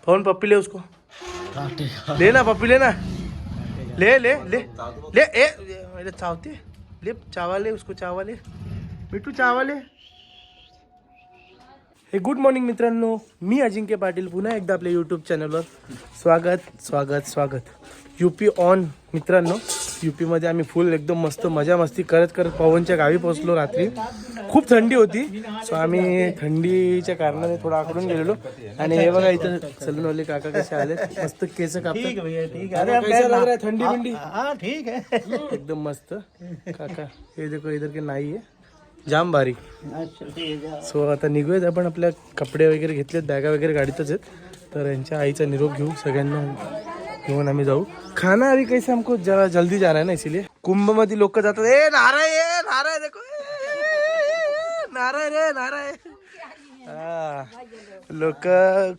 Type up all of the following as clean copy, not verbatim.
पवन पप्पी ले उसको, ले ना पप्पी, ले ना, ले ले ले ले, ए चावते, ले चावा, ले उसको चावा, ले मिठू चावा, ले. हे गुड मॉर्निंग मित्रांनो, मी अजिंक्य पाटील पुन्हा एकदा आपल्या यूट्यूब चॅनलवर स्वागत. यूपी ऑन मित्रांनो. यूपीमध्ये आम्ही फुल एकदम मस्त मजा मस्ती करत पवनच्या गावी पोहोचलो. रात्री खूप थंडी होती, सो आम्ही थंडीच्या कारणाने थोडा आकडून गेलेलो. आणि हे बघा इथं सलूनवाले काका कसे आले, मस्त केस कापतात. थंडी बिंडी ठीक है एकदम मस्त. काका हे देखो इधर के नाही आहे, जाम भारी. सो आता निघूयात आपण. आपल्या कपडे वगैरे घेतलेत, बॅगा वगैरे गाडीतच आहेत. तर यांच्या आईचा निरोप घेऊ, सगळ्यांना घेऊन आम्ही जाऊ. खाना अभी कैसे हमको जरा जल्दी जाना है ना, इसीलिए. कुंभ मध्ये लोक जातात. ए नारळ देखो, नारळ. लोक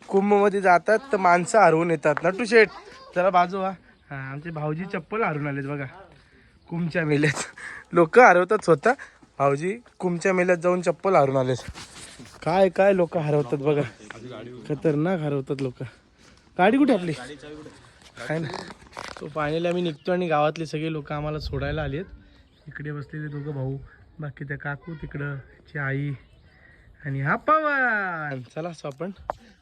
कुंभ मध्ये जातात तर माणसं हरवून येतात. नटू शेठ जरा बाजू व्हा. हा, आमचे भाऊजी चप्पल हरवून आलेत बघा कुंभच्या मेल्यात. लोक हरवतात स्वतः, भाऊजी कुंभच्या मेल्यात जाऊन चप्पल हरवून आलेत. काय लोक हरवतात बघा, खतरनाक हरवतात लोक. गाडी कुठे आपली काय ना. तो पाण्याला आम्ही निघतो आणि गावातले सगळे लोक आम्हाला सोडायला आलेत. इकडे बसलेले दोघं भाऊ, बाकी त्या काकू तिकडं, ची आई आणि हा पवन. चला सो आपण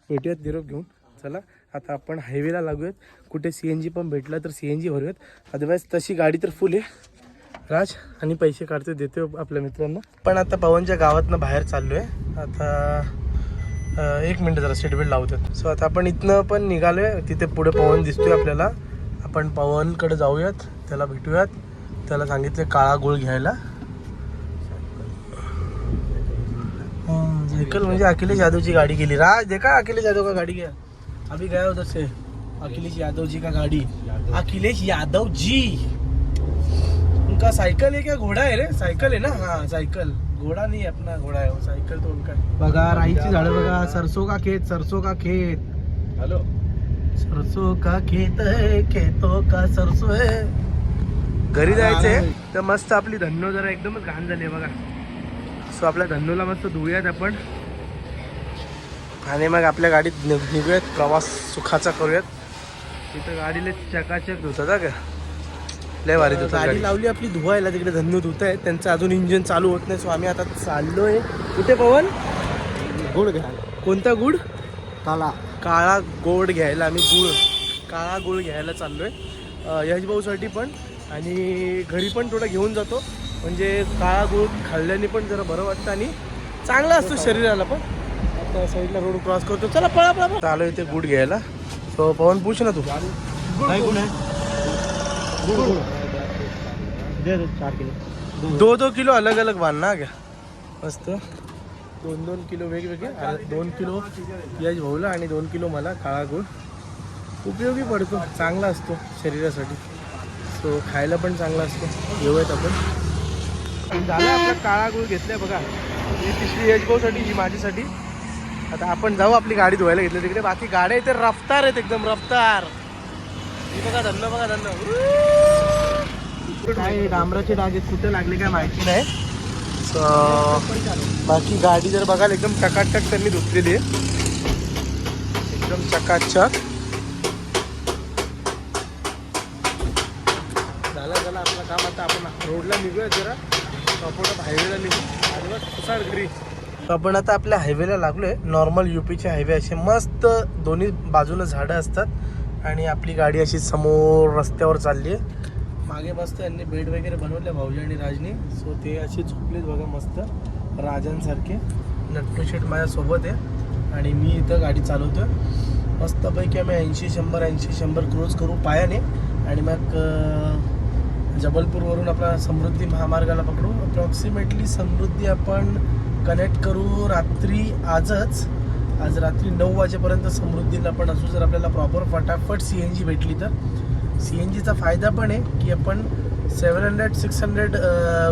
भेटूयात निरोप घेऊन. चला आता आपण हायवेला लागूयात. कुठे CNG पण भेटला तर CNG भरूयात, अदरवाईज तशी गाडी तर फुल आहे. राज आणि पैसे काढतो देतो आपल्या मित्रांना. पण आता पवनच्या गावातनं बाहेर चाललो आहे. आता 1 मिनिट जरा सीट बेल्ट लावतात. सो आता आपण इथनं पण निघालोय. तिथे पुढे पवन दिसतोय आपल्याला. आपण पवनकडे जाऊयात, त्याला भेटूयात. त्याला सांगितले काळा गुळ घ्यायला. सायकल म्हणजे अखिलेश यादवची गाडी गेली. राज देखा अखिलेश यादव का गाडी गया अभी गया उधर से. अखिलेश यादव जी का गाड़ी, अखिलेश यादव जी. उनका साइकिल है क्या घोड़ा है रे? साइकिल है ना. हाँ साइकिल, घोड़ा नहीं अपना, घोड़ा है वो. साइकिल तो उनका. बघा राईची झाडं बघा. सरसों का खेत. हॅलो, सरसों का खेत है, खेतों का सरसों है. घरी जायचंय तर मस्त आपली धन्नो जरा एकदमच घाण झाली बघा. सो आपल्या धन्नोला मस्त धुऊयात आपण आणि मग आपल्या गाडीत निघूयात. प्रवास सुखाचा करूयात. तिथं गाडीला चकाचक धुतात का, लय भारी धुतात. गाडी लावली आपली धुवायला, तिकडे धन्नो धुत आहेत. त्यांचं अजून इंजिन चालू होत नाही. सो आम्ही आता चाललोय कुठे पवन? गुळ घ्यायला. कोणता गुळ? काळा गोड घ्यायला. आम्ही काळा गुळ घ्यायला चाललोय यश भाऊसाठी पण, आणि घरी पण थोडं घेऊन जातो. म्हणजे काळा गुळ खाल्ल्याने पण जरा बरं वाटतं आणि चांगला असतो शरीराला पण. आता साईडला रोड क्रॉस करतो. चला पळा. चालू इथे गुड घ्यायला. सो पवन पूछ ना तू. गुड़ है गुड़ दे दो 4 किलो. 2 किलो अलग अलग बांधना क्या मस्त. 2 किलो वेगवेगळे. 2 किलो यश भाऊला आणि 2 किलो मला काळा गुळ. उपयोगी पडतो, चांगला असतो शरीरासाठी. सो खायला पण चांगला असतो. घेऊयात आपण. झालं आपला काळा गुळ घेतलाय बघा. ही पिशवी यश भाऊसाठी, ही माझ्यासाठी. आता आपण जाऊ आपली गाडी धुवायला घेतली तिकडे. बाकी गाड्या इथे रफ्तार आहेत, एकदम रफ्तार. ही बघा धन्नो, बघा धन्नो. काय डांबराचे डाग आहेत, कुठे लागले काय माहिती नाही. बाकी गाडी जर बघाल एकदम चकाचक त्यांनी धुतलेली आहे, एकदम चकाचक. झालं आपलं काम. आता आपण रोडला निघूया जरा, आपण हायवेला निघू. आपण आता आपल्या हायवेला लागलोय. नॉर्मल यूपीचे हायवे असे मस्त दोन्ही बाजूला झाडं असतात आणि आपली गाडी अशी समोर रस्त्यावर चालली आहे. मागे मस्त यांनी बेड वगैरे बनवले भाऊजी आणि राजनी. सो ते असे झोपलेत बघा मस्त राजांसारखे. नट्टू शेठ माझ्यासोबत आहे आणि मी इथं गाडी चालवतोय मस्तपैकी. आम्ही 80-100 क्रूज करू पायाने आणि मग जबलपूरवरून आपला समृद्धी महामार्गाला पकडू. अप्रॉक्सिमेटली समृद्धी आपण कनेक्ट करू रात्री. आज रात्री 9 वाजेपर्यंत समृद्धीला आपण असू. जर आपल्याला प्रॉपर फटाफट CNG भेटली तर. CNGचा फायदा पण आहे की आपण 700-600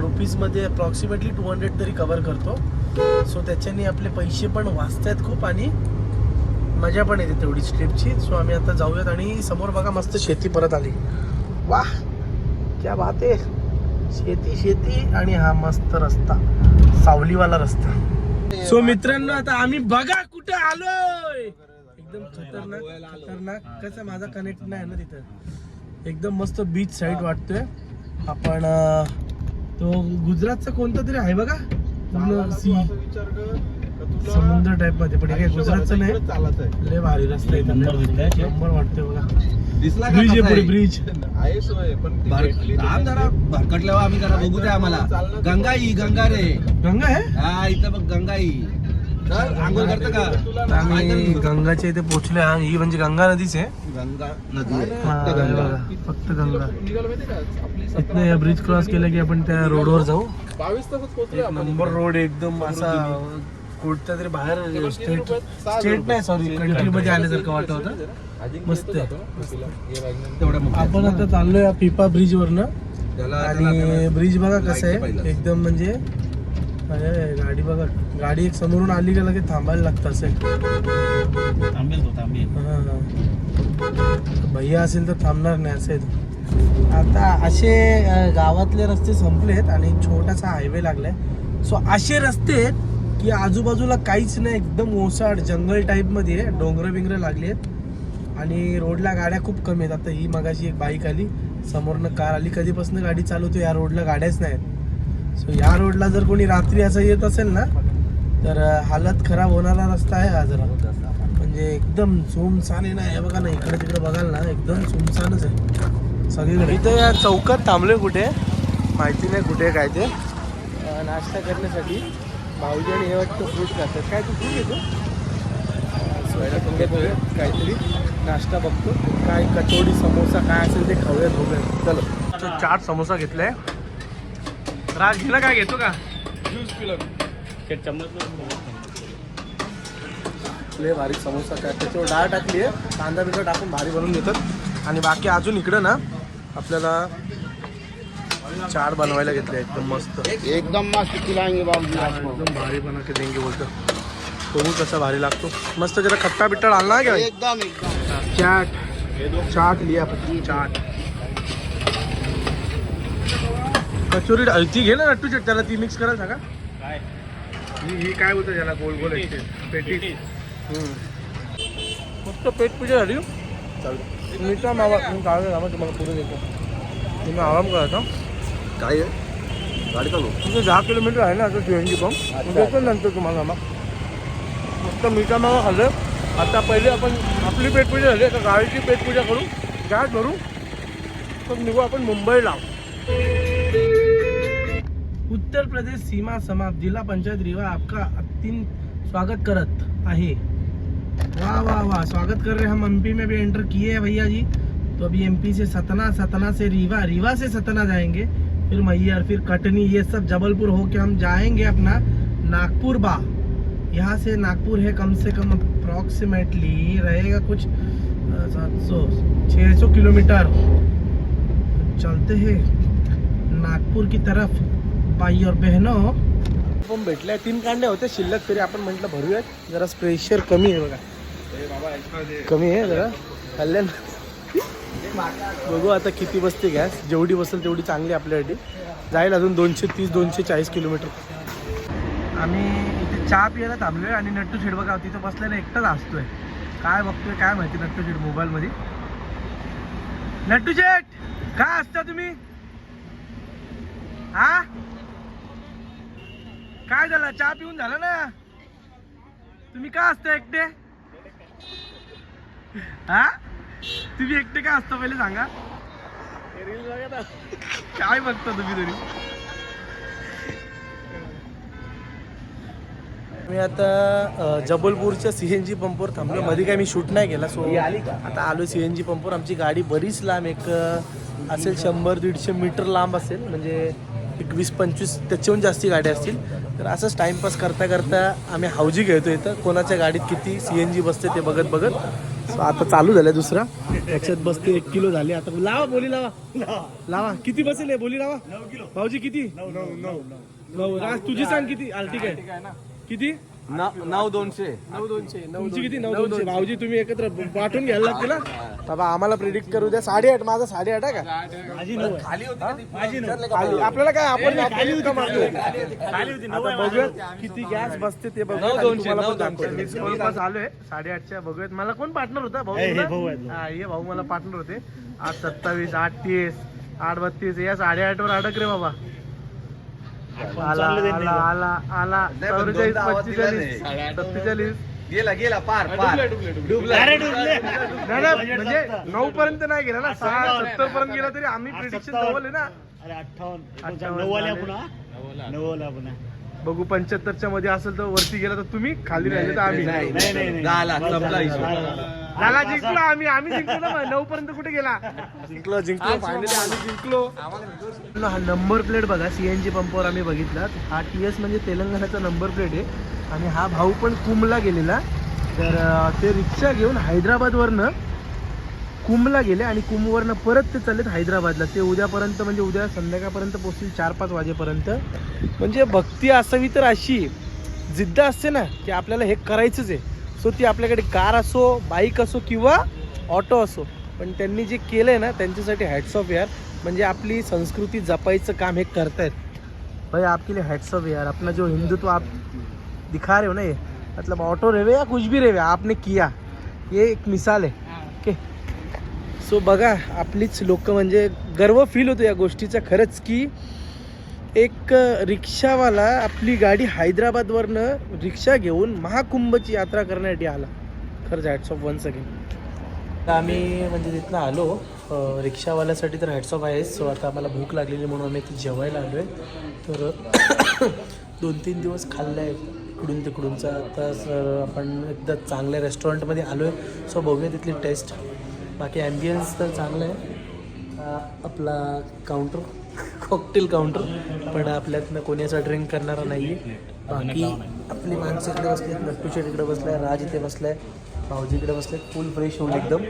रुपीजमध्ये अप्रॉक्सिमेटली 200 तरी कवर करतो. सो त्याच्याने आपले पैसे पण वाचतात खूप आणि मजा पण येते तेवढीच ट्रिपची. सो आम्ही आता जाऊयात. आणि समोर बघा मस्त शेती परत आली. वाह क्या बात आहे. शेती आणि हा मस्त रस्ता, सावलीवाला रस्ता. सो मित्रांनो आता आम्ही बघा कुठे आलोय. एकदम खतरनाक कसं माझा कनेक्ट नाही ना तिथं. एकदम मस्त बीच साईड वाटतोय. आपण तो गुजरातचा कोणता तरी आहे बघा समुद्र टाइप मध्ये, पण काय गुजरातचं नाही. लय भारी रस्ता आहे, नंबर वाटतोय बघा. ब्रिज आहे पुढे, ब्रिज भरकटल्यावर आम्ही जरा बघू द्या आम्हाला. गंगा रे गंगा आहे. हा इथं बघ गंगा आंघोळ करतं का? आम्ही गंगाच्या इथे पोहोचले. ही म्हणजे गंगा नदीच आहे. गंगा नदी फक्त गंगा. इथनं या ब्रिज क्रॉस केलं की आपण त्या रोडवर जाऊ. 22 तासात एक नंबर रोड, एकदम असा कुठच्या तरी बाहेर स्टेट नाही सॉरी कंट्री मध्ये आल्यासारखं वाटत होतं. मस्त आहे. आपण आता चाललोय या पिपा ब्रिज वरनं. आणि ब्रिज बघा कसं आहे एकदम, म्हणजे गाडी बघा, गाडी एक समोरून आली का लगेच थांबायला लागतं असेल. भैया असेल तर थांबणार नाही असेल. आता असे गावातले रस्ते संपलेत आणि छोटासा हायवे लागलाय. सो असे रस्ते आहेत की आजूबाजूला काहीच नाही, एकदम ओसाड जंगल टाईप मध्ये डोंगर बिंगर लागले आहेत आणि रोडला गाड्या खूप कमी आहेत. आता ही मगाशी एक बाईक आली, समोरनं कार आली. कधीपासून गाडी चालवतो या रोडला गाड्याच नाहीत. सो या रोडला जर कोणी रात्री असं येत असेल ना तर हालत खराब होणारा रस्ता आहे हा जरा. म्हणजे एकदम सुमसान आहे ना. हे बघा ना, इकडे तिकडे बघाल ना एकदम सुमसानच आहे सगळीकडे. इथं या चौकात थांबलोय, कुठे माहिती नाही कुठे काय ते, नाश्ता करण्यासाठी. भाऊजी आणि हे वाटतं फ्रूट खातात. काय तू फ्रूट घेतो? काहीतरी नाश्ता बघतो, काय कचोडी समोसा काय असेल ते खाऊयात बघूया. चलो, चाट समोसा घेतलाय. राज घेला काय घेतो का? ज्यूस पिलं लय भारी समोसा. काय त्याच्यावर डाळ टाकली आहे, कांदा बिंदा टाकून भारी बनवून देतात. आणि बाकी अजून इकडं ना आपल्याला चाट बनवायला घेतले एकदम मस्त, एकदम मस्त खिलाएंगे बाबूजी. एकदम भारी बना के देंगे बोलतो. बघू कसा भारी लागतो. मस्त जरा खट्टा बिट्टा डालना क्या? एकदम चाट लिया आपण. चाट कचोरी ती घे ना नट्टू चट, त्याला ती मिक्स करायला सांगा. ही काय बोलतं त्याला, गोल गोल पेटी. फक्त पेट पूजा झाली. चालतं मीठा मावा तुम्हाला पुढे देतो. तुम्ही आराम करायचा. काय आहे गाडी चालू तुझं 10 किलोमीटर आहे ना आता CNG पंप. देतो नंतर तुम्हाला मग. फक्त मीठा मावा खाल्लं. आता पहिले आपण आपली पेटपूजा झाली, आता गाडीची पेटपूजा करू, गॅस भरू, तर निघू आपण मुंबईला. उत्तर प्रदेश सीमा समाप्त, जिला पंचायत रीवा आपका अंतिम स्वागत करत आहे. वाह वाह वाह, स्वागत कर रहे हैं. हम MP में भी एंटर किए हैं भैया जी. तो अभी MP से सतना, सतना से रीवा, रीवा से सतना जाएंगे, फिर मैहर, फिर कटनी, ये सब जबलपुर होके हम जाएंगे अपना नागपुर बा. यहाँ से नागपुर है कम से कम अप्रॉक्सीमेटली रहेगा कुछ 700-600 किलोमीटर. चलते हैं नागपूर की तरफ भाई और बहनों. पण भेटल्या 3 कांड्या होत्या शिल्लक, तरी आपण म्हटलं भरूयात. जरा प्रेशर कमी आहे बघा, कमी आहे जरा खाल्ल्या. बघू आता किती बसते गॅस. जेवढी बसेल तेवढी चांगली आपल्यासाठी. जाईल अजून 230-240 किलोमीटर. आम्ही इथे चहा पियाला थांबलोय आणि नट्टू शेट बघा तिथं बसलेला एकटाच असतोय. काय बघतोय काय माहिती नट्टू शेट मोबाईलमध्ये. नट्टू शेट काय असता तुम्ही? हा काय झालं, चहा पिऊन झालं ना? तुम्ही का असता एकटे? हा तुम्ही एकटे का असता पहिले सांगा. काय बघता तुम्ही तरी? मी आता जबलपूरच्या CNG पंपवर थांबलो. मध्ये काय मी शूट नाही केला. सो आता आलो CNG पंपवर. आमची गाडी बरीच लांब, एक असेल 100-150 मीटर लांब असेल, म्हणजे एक 20-25 त्याच्याहून जास्ती गाड्या असतील. तर असंच टाइमपास करता करता आम्ही हाऊजी घेतो इथं. कोणाच्या गाडीत किती CNG बसते ते बघत बघत. सो आता चालू झालं दुसरा. याच्यात बसते 1 किलो झाली. आता लावा बोली, लावा किती बसेल बोली लावा. 9 किलो भाऊजी किती? 9. राज तुझी सांग किती? ठीक आहे किती? 9,200. तुमची किती 9,200? भाऊजी तुम्ही एकत्र वाटून घ्यायला लागते ना बाबा. आम्हाला प्रिडिक्ट करू द्या. 8.5 माझा 8.5 आहे का? खाली होती का ती? खाली. आपल्याला काय आपण इतकं मारतो. आता बघूयात किती गॅस बसते ते बघूयात. आणि तुम्हाला पण दाखवतो. जवळपास आलोय 8.5च्या. बघूयात. मला कोण पार्टनर होता? भाऊ तुला? हा, ये भाऊ मला पार्टनर होते. 8.27, 8.30, 8.32. या 8.5 वर अडक रे बाबा. आला आला आला आला 44, 45, 47. गेला पार डुबला. नाही, म्हणजे 9 पर्यंत नाही गेला ना. 6-70 पर्यंत गेला तरी आम्ही प्रिडिक्शन जवळ आहे ना. 58 बघू 75च्या मध्ये असेल तर वरती गेला तर तुम्ही, खाली राहिले तर आम्ही. झाला संपला हिशोब. झाला जिंकलो आम्ही जिंकलो ना. 9 पर्यंत कुठे गेला? जिंकलो फायनली आम्ही जिंकलो. हा नंबर प्लेट बघा, सीएनजी पंपावर आम्ही बघितला. हा TS म्हणजे तेलंगणाचा नंबर प्लेट आहे. आणि हा भाऊ पण कुमला गेलेला. तर ते रिक्षा घेऊन हैदराबादवरनं कुमला गेले आणि कुमवरनं परत ते चाललेत हैदराबादला. ते उद्यापर्यंत म्हणजे उद्या संध्याकाळपर्यंत पोहोचतील 4-5 वाजेपर्यंत. म्हणजे भक्ती असावी तर अशी जिद्द असते ना की आपल्याला हे करायचंच आहे. सो ती आपल्याकडे कार असो, बाईक असो किंवा ऑटो असो, पण त्यांनी जे केलं आहे ना त्यांच्यासाठी हॅट्स ऑफ यार. म्हणजे आपली संस्कृती जपायचं काम हे करतायत भाई. आपके लिए हॅट्स ऑफ यार. अपना जो हिंदुत्व आप दिखा रहे हो ना, ये मतलब ऑटो रेवे या कुछ भी रेवे आपने किया, ये एक मिसाल आहे. ओके. सो बघा आपलीच लोक, म्हणजे गर्व फील होतो या गोष्टीचा खरंच की एक रिक्षावाला आपली गाडी हैदराबादवरनं रिक्षा घेऊन महाकुंभची यात्रा करण्यासाठी आला. खरंच हॅट्स ऑफ वन्स अगेन. तर आम्ही म्हणजे तिथनं आलो रिक्षावाल्यासाठी तर हॅट्स ऑफ आहेच. सो आता आम्हाला भूक लागलेली म्हणून आम्ही ती जेवायला आलो आहे. तर 2-3 दिवस खाल्लं आहे इकडून तिकडूनचा. आता सर आपण एकदा चांगल्या रेस्टॉरंटमध्ये आलो आहे. सो बघूया तिथली टेस्ट. बाकी ॲम्बियन्स तर चांगलं आहे. आपला काउंटर कॉकटेल काउंटर, पण आपल्यातनं कोणी असा ड्रिंक करणारा नाही आहे. बाकी आपली माणसं इकडे बसली आहेत. नट्टूशेट इकडे बसला आहे, राज इथे बसला आहे, भाऊजी इकडे बसले. फुल फ्रेश होऊन एकदम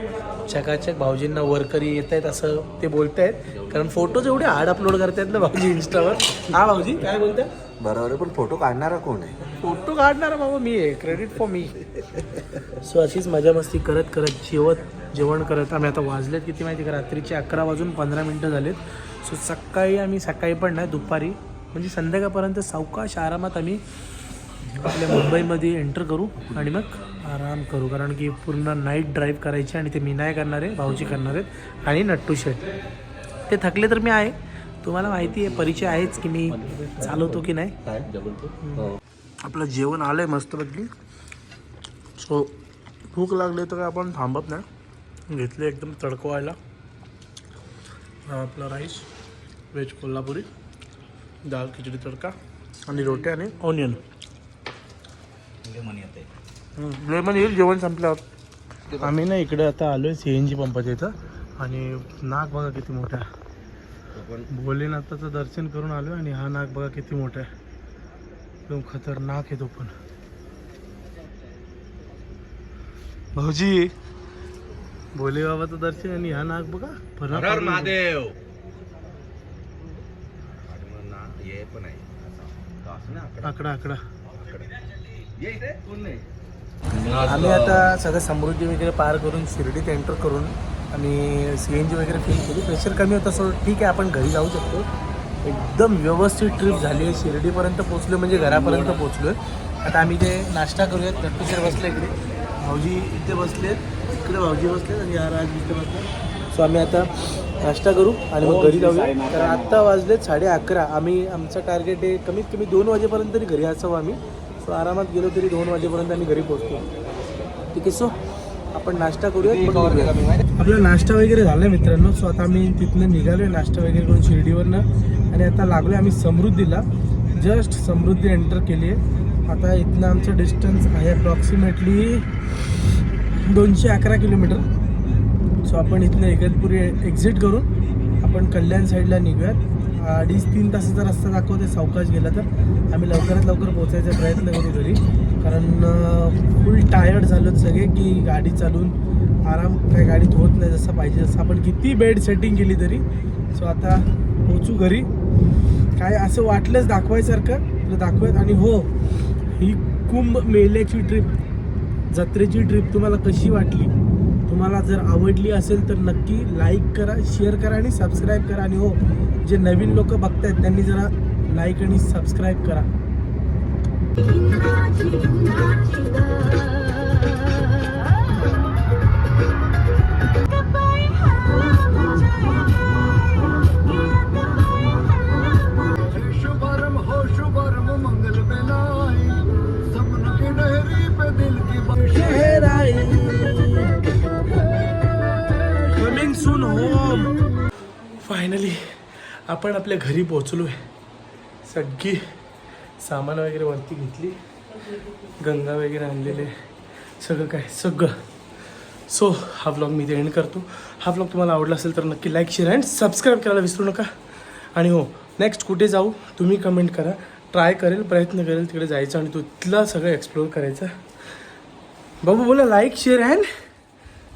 चकाचक. भाऊजींना वर्करी येत आहेत असं ते बोलत आहेत, कारण फोटोज एवढे हार्ड अपलोड करतायत ना भाऊजी इंस्टावर. हा भाऊजी काय बोलताय? बरोबर, पण फोटो काढणारा कोण आहे? फोटो काढणारा बाबा मी आहे. Credit for me. सो अशीच मजा मस्ती करत करत जेवण करत आम्ही आता वाजलेत किती माहिती का? रात्रीचे 11:15 झालेत. सो सकाळी पण नाही, दुपारी म्हणजे संध्याकाळपर्यंत सावकाश आरामात आम्ही आपल्या मुंबईमध्ये एंटर करू आणि मग आराम करू. कारण की पूर्ण नाईट ड्राईव्ह करायची आणि ते मी नाही करणार आहे, भाऊजी करणार आहेत आणि नट्टू शेट. ते थकले तर मी आहे, तुम्हाला माहिती आहे, परिचय आहेच की मी चालवतो की नाही. आपलं जेवण आलं आहे मस्तपैकी. सो भूक लागली तर काय आपण थांबत नाही. घेतले एकदम तडकवायला. आपला राईस व्हेज कोल्हापुरी, दाल खिचडी तडका आणि रोटी आणि ऑनियन. लेमन येईल जेवण संपल्यावर. आम्ही ना इकडे आता आलो आहे CNG पंपाच्या इथं. आणि नाग बघा किती मोठा आहे. भोलेनाथाचं दर्शन करून आलो आणि हा नाग बघा किती मोठा आहे. एकदम खतरनाक आहे तो पण. भाऊजी भोले बाबाचं दर्शन आणि हा नाग बघा. हर महादेव. आकडा आम्ही आता सगळं समृद्धी वगैरे पार करून शिर्डीत एंटर करून आणि CNG वगैरे फिल केली. प्रेशर कमी होतं. सो ठीक आहे आपण घरी जाऊ शकतो. एकदम व्यवस्थित ट्रिप झाली आहे. शिर्डीपर्यंत पोचलो म्हणजे घरापर्यंत पोचलो आहे. आता आम्ही ते नाश्ता करूयात. नट्टूशेर बसले इकडे, भाऊजी इथे बसलेत, इकडे भाऊजी बसलेत आणि या राज इथे बसले. सो आम्ही आता नाश्ता करू आणि मग घरी जाऊया. तर आत्ता वाजलेत 11:30. आम्ही आमचं टार्गेट आहे कमीत कमी 2 वाजेपर्यंत तरी घरी असावं आम्ही. सो आरामात गेलो तरी 2 वाजेपर्यंत आम्ही घरी पोहोचतो. ठीक आहे. सो आपण नाश्ता करूया. आपला नाश्ता वगैरे झाला आहे मित्रांनो. सो आता आम्ही तिथनं निघालो आहे नाश्ता वगैरे करून शिर्डीवरनं आणि आता लागलो आहे आम्ही समृद्धीला. जस्ट समृद्धी एंटर केली आहे. आता इथनं आमचं डिस्टन्स आहे अप्रॉक्सिमेटली 211 किलोमीटर. सो आपण इथनं इगतपुरी एक्झिट करून आपण कल्याण साईडला निघूयात. 2.5-3 तासाचा रस्ता दाखवते सावकाश गेला तर. आम्ही लवकरात लवकर पोहोचायचा प्रयत्न करू घरी, कारण फुल टायर्ड झालो सगळे की गाडी चालून आराम काय गाडीत होत नाही जसं पाहिजे, जसं आपण किती बेड सेटिंग केली तरी. सो आता पोचू घरी. काय असं वाटलंच दाखवायसारखं तर दाखवूयात. आणि हो, ही कुंभ मेल्याची ट्रिप, जत्रेची ट्रिप तुम्हाला कशी वाटली? तुम्हाला जर आवडली असेल तर नक्की लाईक करा, शेअर करा आणि सबस्क्राईब करा. आणि हो, जे नवीन लोक बघतायत त्यांनी जरा लाईक आणि सबस्क्राईब करा. शुभारंभ हो शुभारंभ मंगल बेलाई सपन की नहरी पे दिल की कमिंग सून होम. फायनली आपण आपल्या घरी पोहोचलो आहे. सगळी सामान वगैरे वरती घेतली, गंगा वगैरे आणलेले, सगळं काय सगळं. सो हा व्लॉग मी इथे एंड करतो. हा व्लॉग तुम्हाला आवडला असेल तर नक्की लाईक शेअर अँड सबस्क्राईब करायला विसरू नका. आणि हो, नेक्स्ट कुठे जाऊ तुम्ही कमेंट करा. ट्राय करेल, प्रयत्न करेल तिकडे जायचं आणि तिथलं सगळं एक्सप्लोअर करायचं. बाबू बोला लाईक शेअर अँड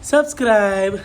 सबस्क्राईब.